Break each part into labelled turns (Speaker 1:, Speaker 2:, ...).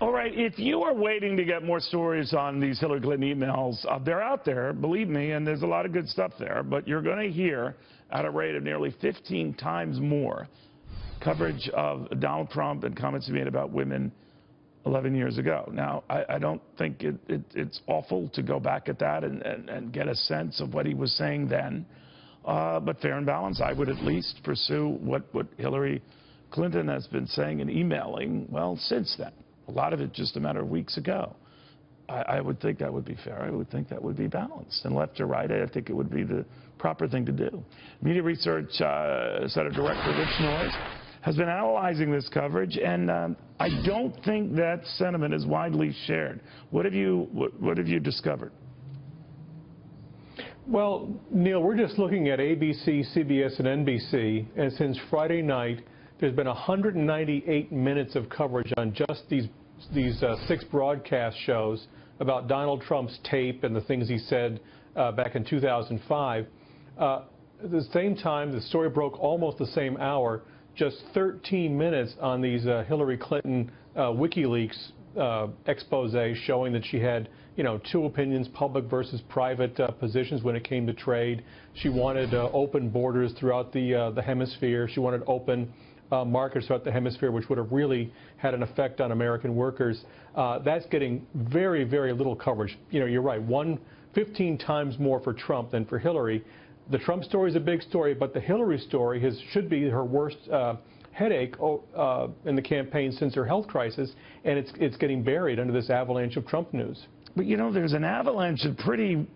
Speaker 1: All right, if you are waiting to get more stories on these Hillary Clinton emails, they're out there, believe me, and there's a lot of good stuff there, but you're going to hear at a rate of nearly 15 times more coverage of Donald Trump and comments he made about women 11 years ago. Now, I don't think it's awful to go back at that and get a sense of what he was saying then, but fair and balanced, I would at least pursue what Hillary Clinton has been saying and emailing, well, since then. A lot of it just a matter of weeks ago. I would think that would be fair. I would think that would be balanced. And left or right, I think it would be the proper thing to do. Media Research Center Director Rich Noyes has been analyzing this coverage, and I don't think that sentiment is widely shared. What have you discovered?
Speaker 2: Well, Neil, we're just looking at ABC, CBS, and NBC, and since Friday night, there's been 198 minutes of coverage on just these 6 broadcast shows about Donald Trump's tape and the things he said back in 2005. At the same time, the story broke almost the same hour, just 13 minutes on these Hillary Clinton Wikileaks expose showing that she had, 2 opinions, public versus private positions when it came to trade. She wanted open borders throughout the hemisphere. She wanted open markets throughout the hemisphere, which would have really had an effect on American workers. That's getting very, very little coverage. You're right, 15 times more for Trump than for Hillary. The Trump story is a big story, but the Hillary story should be her worst headache in the campaign since her health crisis, and it's getting buried under this avalanche of Trump news.
Speaker 1: But there's an avalanche of pretty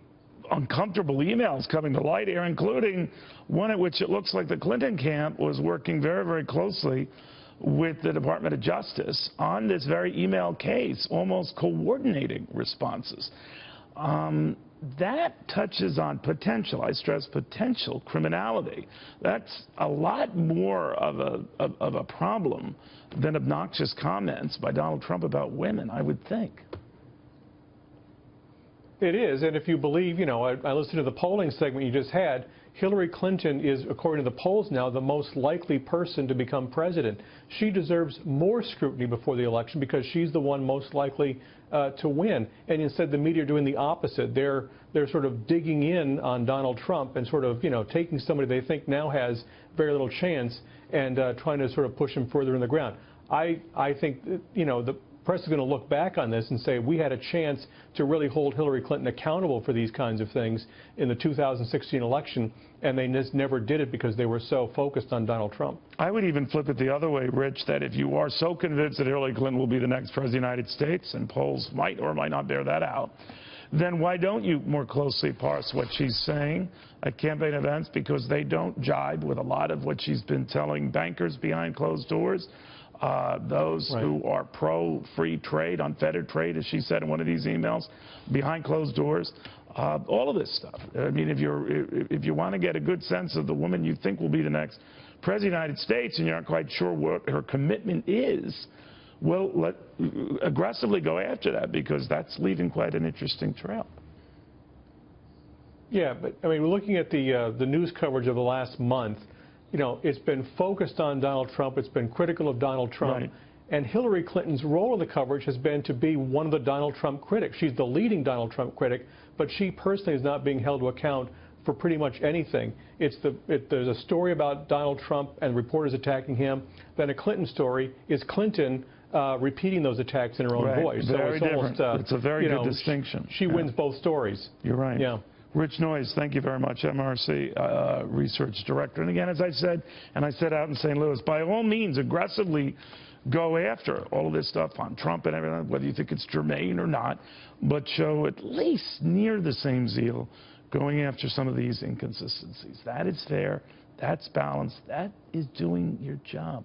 Speaker 1: uncomfortable emails coming to light here, including one at which it looks like the Clinton camp was working very, very closely with the Department of Justice on this very email case, almost coordinating responses. That touches on potential, I stress potential, criminality. That's a lot more of a problem than obnoxious comments by Donald Trump about women, I would think.
Speaker 2: It is, and if you believe, I listened to the polling segment you just had, Hillary Clinton is, according to the polls now, the most likely person to become president. She deserves more scrutiny before the election because she's the one most likely to win. And instead, the media are doing the opposite. They're sort of digging in on Donald Trump and sort of, taking somebody they think now has very little chance and trying to sort of push him further in the ground. I think, the press is going to look back on this and say we had a chance to really hold Hillary Clinton accountable for these kinds of things in the 2016 election, and they just never did it because they were so focused on Donald Trump.
Speaker 1: I would even flip it the other way, Rich, that if you are so convinced that Hillary Clinton will be the next president of the United States, and polls might or might not bear that out, then why don't you more closely parse what she's saying at campaign events, because they don't jibe with a lot of what she's been telling bankers behind closed doors. Those
Speaker 2: right.
Speaker 1: who are pro-free trade, unfettered trade, as she said in one of these emails, behind closed doors, all of this stuff. I mean, if you want to get a good sense of the woman you think will be the next president of the United States and you're not quite sure what her commitment is, well, aggressively go after that, because that's leaving quite an interesting trail.
Speaker 2: Yeah, but I mean, we're looking at the news coverage of the last month. It's been focused on Donald Trump. It's been critical of Donald Trump.
Speaker 1: Right.
Speaker 2: And Hillary Clinton's role in the coverage has been to be one of the Donald Trump critics. She's the leading Donald Trump critic, but she personally is not being held to account for pretty much anything. There's a story about Donald Trump and reporters attacking him. Then a Clinton story is Clinton repeating those attacks in her own
Speaker 1: right.
Speaker 2: voice.
Speaker 1: Very
Speaker 2: so it's
Speaker 1: different.
Speaker 2: almost,
Speaker 1: it's a very good distinction.
Speaker 2: She wins both stories.
Speaker 1: You're right.
Speaker 2: Yeah.
Speaker 1: Rich Noyes, thank you very much, MRC Research Director. And again, as I said, and I said out in St. Louis, by all means, aggressively go after all of this stuff on Trump and everything, whether you think it's germane or not, but show at least near the same zeal going after some of these inconsistencies. That is fair. That's balanced. That is doing your job.